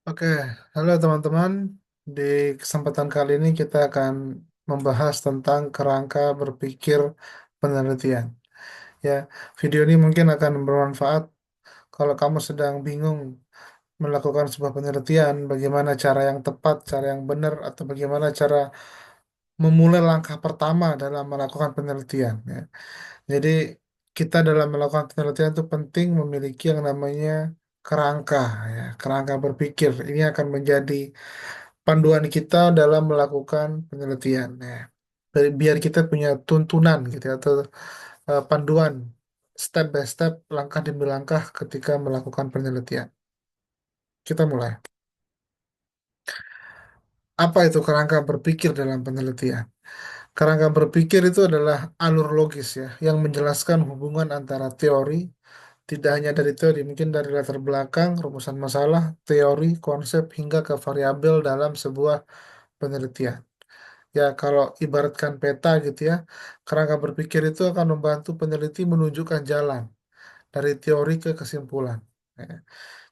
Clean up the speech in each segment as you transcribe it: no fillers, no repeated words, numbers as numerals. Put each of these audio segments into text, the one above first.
Oke, halo teman-teman. Di kesempatan kali ini kita akan membahas tentang kerangka berpikir penelitian. Ya, video ini mungkin akan bermanfaat kalau kamu sedang bingung melakukan sebuah penelitian, bagaimana cara yang tepat, cara yang benar, atau bagaimana cara memulai langkah pertama dalam melakukan penelitian. Ya. Jadi kita dalam melakukan penelitian itu penting memiliki yang namanya kerangka, ya, kerangka berpikir. Ini akan menjadi panduan kita dalam melakukan penelitian ya. Biar kita punya tuntunan gitu ya, atau panduan step by step, langkah demi langkah ketika melakukan penelitian. Kita mulai. Apa itu kerangka berpikir dalam penelitian? Kerangka berpikir itu adalah alur logis ya, yang menjelaskan hubungan antara teori, tidak hanya dari teori, mungkin dari latar belakang, rumusan masalah, teori, konsep, hingga ke variabel dalam sebuah penelitian. Ya, kalau ibaratkan peta gitu ya, kerangka berpikir itu akan membantu peneliti menunjukkan jalan dari teori ke kesimpulan. Ya.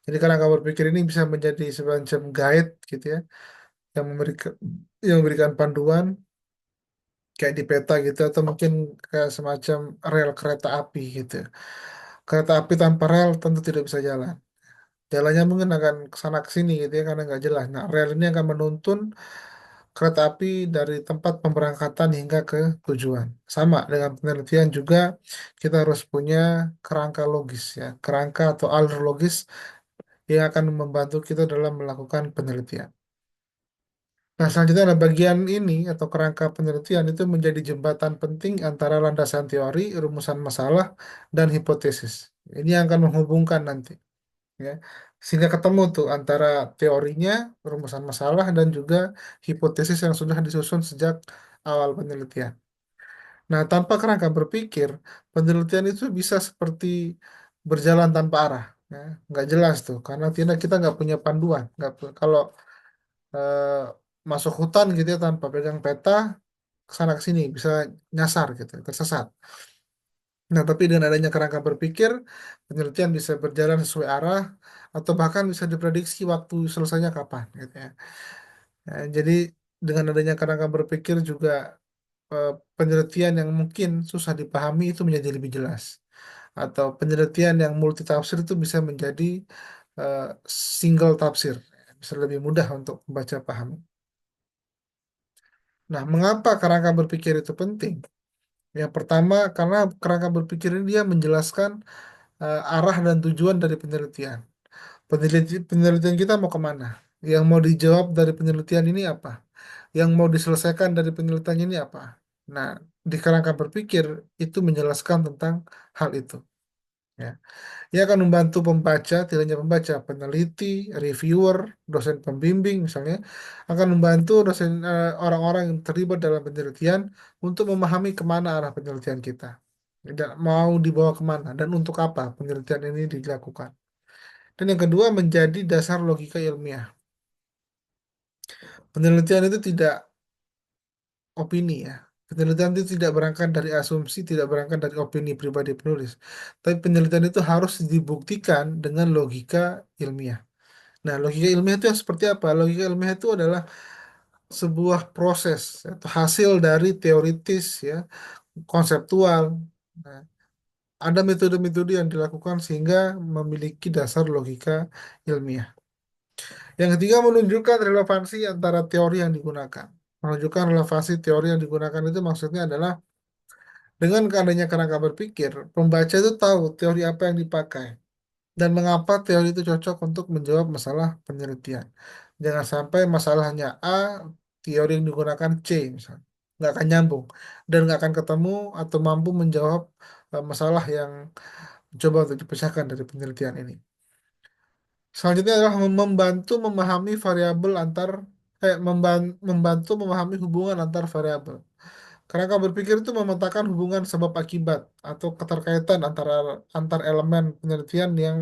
Jadi kerangka berpikir ini bisa menjadi semacam guide gitu ya, yang memberikan panduan kayak di peta gitu, atau mungkin kayak semacam rel kereta api gitu. Kereta api tanpa rel tentu tidak bisa jalan. Jalannya mungkin akan ke sana ke sini gitu ya karena nggak jelas. Nah, rel ini akan menuntun kereta api dari tempat pemberangkatan hingga ke tujuan. Sama dengan penelitian juga kita harus punya kerangka logis ya, kerangka atau alur logis yang akan membantu kita dalam melakukan penelitian. Nah, selanjutnya ada bagian ini atau kerangka penelitian itu menjadi jembatan penting antara landasan teori, rumusan masalah, dan hipotesis. Ini yang akan menghubungkan nanti ya. Sehingga ketemu tuh antara teorinya, rumusan masalah, dan juga hipotesis yang sudah disusun sejak awal penelitian. Nah, tanpa kerangka berpikir, penelitian itu bisa seperti berjalan tanpa arah. Ya. Nggak jelas tuh, karena tidak kita nggak punya panduan. Kalau eh, masuk hutan gitu ya tanpa pegang peta, kesana ke sini bisa nyasar gitu, tersesat. Nah, tapi dengan adanya kerangka berpikir, penelitian bisa berjalan sesuai arah atau bahkan bisa diprediksi waktu selesainya kapan gitu ya. Jadi dengan adanya kerangka berpikir juga eh, penelitian yang mungkin susah dipahami itu menjadi lebih jelas. Atau penelitian yang multi tafsir itu bisa menjadi eh, single tafsir, bisa lebih mudah untuk membaca paham. Nah, mengapa kerangka berpikir itu penting? Yang pertama, karena kerangka berpikir ini dia menjelaskan arah dan tujuan dari penelitian. Penelitian kita mau kemana? Yang mau dijawab dari penelitian ini apa? Yang mau diselesaikan dari penelitian ini apa? Nah, di kerangka berpikir itu menjelaskan tentang hal itu. Ya. Ia akan membantu pembaca, tidak hanya pembaca, peneliti, reviewer, dosen pembimbing misalnya, akan membantu orang-orang yang terlibat dalam penelitian untuk memahami kemana arah penelitian kita. Dan mau dibawa kemana dan untuk apa penelitian ini dilakukan. Dan yang kedua menjadi dasar logika ilmiah. Penelitian itu tidak opini ya. Penelitian itu tidak berangkat dari asumsi, tidak berangkat dari opini pribadi penulis. Tapi penelitian itu harus dibuktikan dengan logika ilmiah. Nah, logika ilmiah itu yang seperti apa? Logika ilmiah itu adalah sebuah proses atau hasil dari teoritis ya, konseptual. Nah, ada metode-metode yang dilakukan sehingga memiliki dasar logika ilmiah. Yang ketiga menunjukkan relevansi antara teori yang digunakan. Menunjukkan relevansi teori yang digunakan itu maksudnya adalah dengan adanya kerangka berpikir, pembaca itu tahu teori apa yang dipakai dan mengapa teori itu cocok untuk menjawab masalah penelitian. Jangan sampai masalahnya A, teori yang digunakan C misalnya. Nggak akan nyambung dan nggak akan ketemu atau mampu menjawab masalah yang coba untuk dipecahkan dari penelitian ini. Selanjutnya adalah membantu memahami variabel antar membantu memahami hubungan antar variabel. Kerangka berpikir itu memetakan hubungan sebab akibat atau keterkaitan antara antar elemen penelitian yang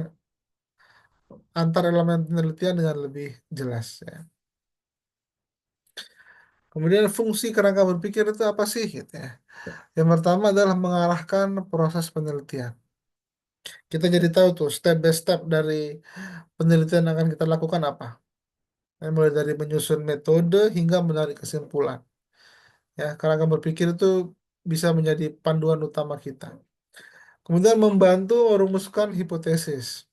antar elemen penelitian dengan lebih jelas ya. Kemudian fungsi kerangka berpikir itu apa sih gitu ya. Yang pertama adalah mengarahkan proses penelitian. Kita jadi tahu tuh step by step dari penelitian yang akan kita lakukan apa. mulai dari menyusun metode hingga menarik kesimpulan. Ya, kerangka berpikir itu bisa menjadi panduan utama kita. Kemudian membantu merumuskan hipotesis.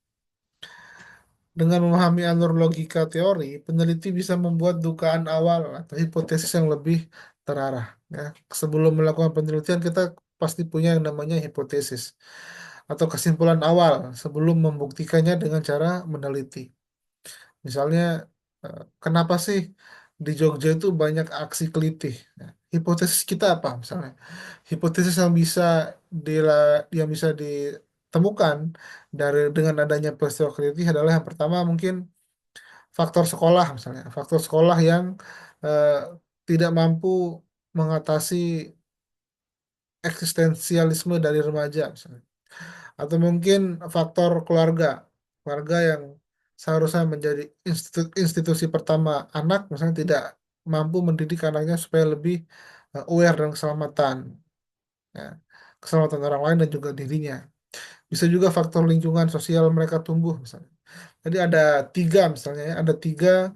Dengan memahami alur logika teori, peneliti bisa membuat dugaan awal atau hipotesis yang lebih terarah. Ya, sebelum melakukan penelitian, kita pasti punya yang namanya hipotesis atau kesimpulan awal sebelum membuktikannya dengan cara meneliti. Misalnya, kenapa sih di Jogja itu banyak aksi kelitih? Nah, hipotesis kita apa misalnya? Hipotesis yang bisa ditemukan dari dengan adanya peristiwa kelitih adalah yang pertama mungkin faktor sekolah misalnya, faktor sekolah yang eh, tidak mampu mengatasi eksistensialisme dari remaja misalnya. Atau mungkin faktor keluarga, keluarga yang seharusnya menjadi institusi pertama anak, misalnya tidak mampu mendidik anaknya supaya lebih aware dan keselamatan, ya, keselamatan orang lain dan juga dirinya. Bisa juga faktor lingkungan sosial mereka tumbuh misalnya. Jadi ada tiga misalnya ya, ada tiga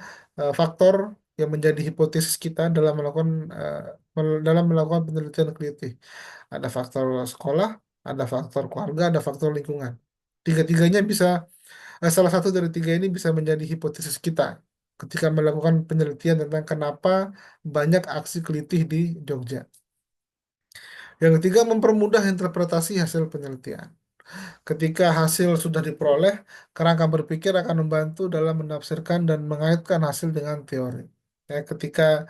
faktor yang menjadi hipotesis kita dalam melakukan penelitian teliti. Ada faktor sekolah, ada faktor keluarga, ada faktor lingkungan. Tiga-tiganya bisa, salah satu dari tiga ini bisa menjadi hipotesis kita ketika melakukan penelitian tentang kenapa banyak aksi kelitih di Jogja. Yang ketiga, mempermudah interpretasi hasil penelitian. Ketika hasil sudah diperoleh, kerangka berpikir akan membantu dalam menafsirkan dan mengaitkan hasil dengan teori. Ya, ketika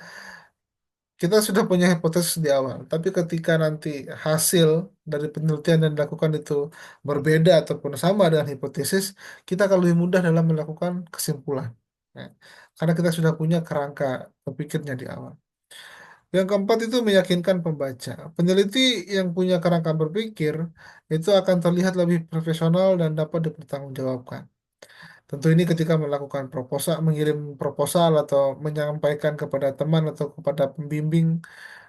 kita sudah punya hipotesis di awal, tapi ketika nanti hasil dari penelitian yang dilakukan itu berbeda ataupun sama dengan hipotesis, kita akan lebih mudah dalam melakukan kesimpulan. Ya, karena kita sudah punya kerangka berpikirnya di awal. Yang keempat itu meyakinkan pembaca. Peneliti yang punya kerangka berpikir itu akan terlihat lebih profesional dan dapat dipertanggungjawabkan. Tentu ini ketika melakukan proposal, mengirim proposal atau menyampaikan kepada teman atau kepada pembimbing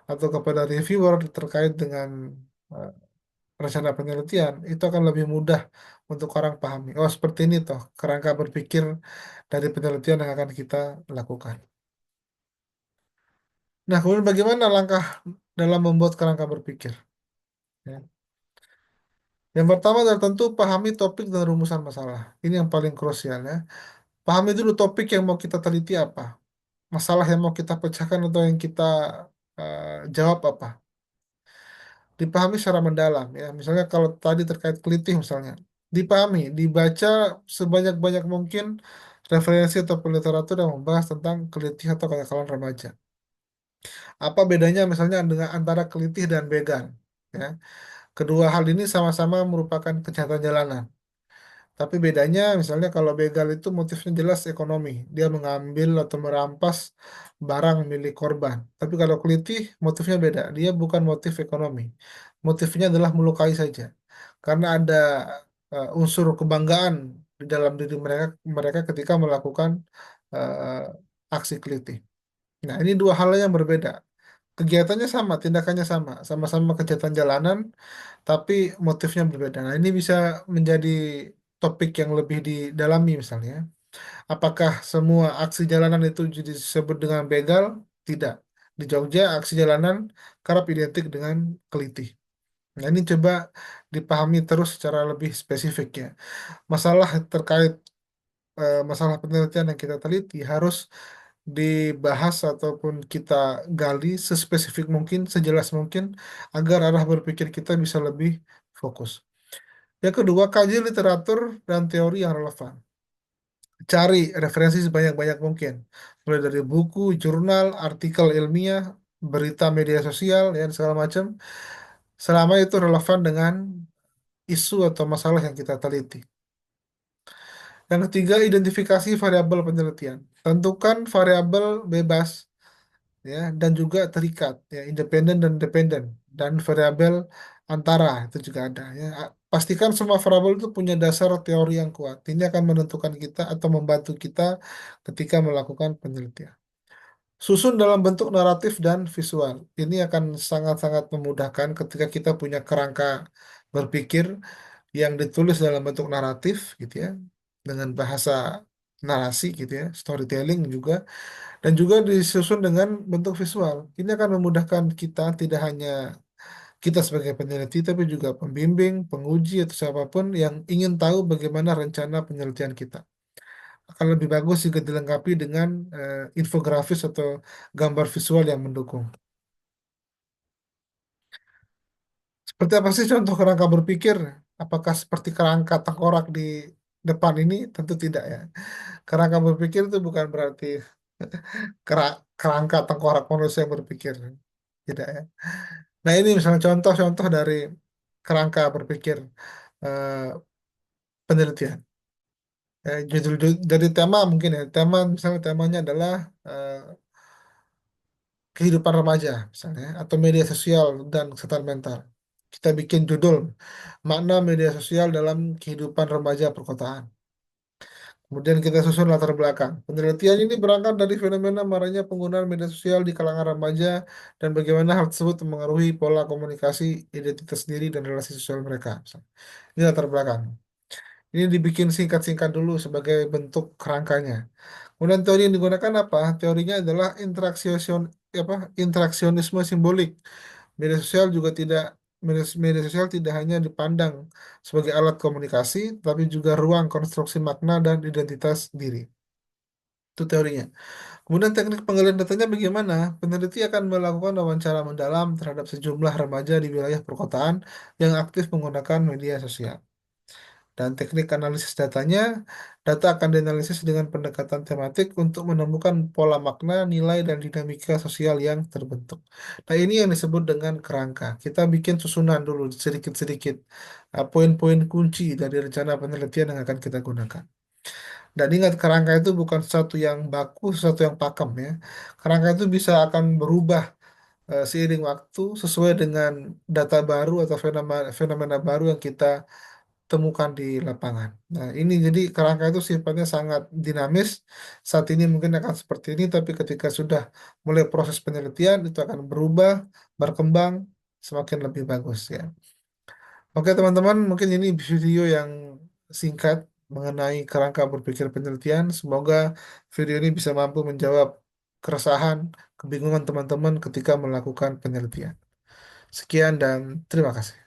atau kepada reviewer terkait dengan eh, rencana penelitian, itu akan lebih mudah untuk orang pahami. Oh, seperti ini toh kerangka berpikir dari penelitian yang akan kita lakukan. Nah, kemudian bagaimana langkah dalam membuat kerangka berpikir? Ya. Yang pertama adalah tentu pahami topik dan rumusan masalah. Ini yang paling krusial ya. Pahami dulu topik yang mau kita teliti apa. Masalah yang mau kita pecahkan atau yang kita jawab apa. Dipahami secara mendalam ya. Misalnya kalau tadi terkait kelitih misalnya. Dipahami, dibaca sebanyak-banyak mungkin referensi atau literatur yang membahas tentang kelitih atau kenakalan remaja. Apa bedanya misalnya dengan antara kelitih dan begal? Ya. Kedua hal ini sama-sama merupakan kejahatan jalanan. Tapi bedanya misalnya kalau begal itu motifnya jelas ekonomi. Dia mengambil atau merampas barang milik korban. Tapi kalau kelitih motifnya beda. Dia bukan motif ekonomi. Motifnya adalah melukai saja. Karena ada unsur kebanggaan di dalam diri mereka mereka ketika melakukan aksi kelitih. Nah, ini dua hal yang berbeda. Kegiatannya sama, tindakannya sama, sama-sama kejahatan jalanan, tapi motifnya berbeda. Nah, ini bisa menjadi topik yang lebih didalami misalnya. Apakah semua aksi jalanan itu jadi disebut dengan begal? Tidak. Di Jogja, aksi jalanan kerap identik dengan kelitih. Nah, ini coba dipahami terus secara lebih spesifik ya. Masalah terkait masalah penelitian yang kita teliti harus dibahas ataupun kita gali sespesifik mungkin, sejelas mungkin agar arah berpikir kita bisa lebih fokus. Yang kedua, kaji literatur dan teori yang relevan. Cari referensi sebanyak-banyak mungkin, mulai dari buku, jurnal, artikel ilmiah, berita media sosial, dan segala macam, selama itu relevan dengan isu atau masalah yang kita teliti. Yang ketiga, identifikasi variabel penelitian. Tentukan variabel bebas ya dan juga terikat ya independen dan dependen dan variabel antara itu juga ada ya. Pastikan semua variabel itu punya dasar teori yang kuat. Ini akan menentukan kita atau membantu kita ketika melakukan penelitian. Susun dalam bentuk naratif dan visual. Ini akan sangat-sangat memudahkan ketika kita punya kerangka berpikir yang ditulis dalam bentuk naratif gitu ya dengan bahasa narasi gitu ya, storytelling juga, dan juga disusun dengan bentuk visual. Ini akan memudahkan kita tidak hanya kita sebagai peneliti, tapi juga pembimbing, penguji, atau siapapun yang ingin tahu bagaimana rencana penelitian kita. Akan lebih bagus jika dilengkapi dengan infografis atau gambar visual yang mendukung. Seperti apa sih contoh kerangka berpikir? Apakah seperti kerangka tengkorak di depan ini? Tentu tidak ya. Kerangka berpikir itu bukan berarti kerangka tengkorak manusia yang berpikir. Tidak ya. Nah ini misalnya contoh-contoh dari kerangka berpikir eh, penelitian. Dari tema mungkin ya. Tema misalnya temanya adalah eh, kehidupan remaja misalnya atau media sosial dan kesehatan mental. Kita bikin judul makna media sosial dalam kehidupan remaja perkotaan. Kemudian kita susun latar belakang. Penelitian ini berangkat dari fenomena maraknya penggunaan media sosial di kalangan remaja dan bagaimana hal tersebut mempengaruhi pola komunikasi, identitas diri, dan relasi sosial mereka. Ini latar belakang. Ini dibikin singkat-singkat dulu sebagai bentuk kerangkanya. Kemudian teori yang digunakan apa? Teorinya adalah interaksionisme simbolik. Media sosial juga tidak media sosial tidak hanya dipandang sebagai alat komunikasi, tapi juga ruang konstruksi makna dan identitas diri. Itu teorinya. Kemudian teknik penggalian datanya bagaimana? Peneliti akan melakukan wawancara mendalam terhadap sejumlah remaja di wilayah perkotaan yang aktif menggunakan media sosial. Dan teknik analisis datanya, data akan dianalisis dengan pendekatan tematik untuk menemukan pola makna, nilai, dan dinamika sosial yang terbentuk. Nah, ini yang disebut dengan kerangka. Kita bikin susunan dulu sedikit-sedikit, poin-poin kunci dari rencana penelitian yang akan kita gunakan. Dan ingat, kerangka itu bukan sesuatu yang baku, sesuatu yang pakem ya. Kerangka itu bisa akan berubah seiring waktu sesuai dengan data baru atau fenomena, fenomena baru yang kita temukan di lapangan. Nah, ini jadi kerangka itu sifatnya sangat dinamis. Saat ini mungkin akan seperti ini, tapi ketika sudah mulai proses penelitian itu akan berubah, berkembang semakin lebih bagus ya. Oke, teman-teman, mungkin ini video yang singkat mengenai kerangka berpikir penelitian. Semoga video ini bisa mampu menjawab keresahan, kebingungan teman-teman ketika melakukan penelitian. Sekian dan terima kasih.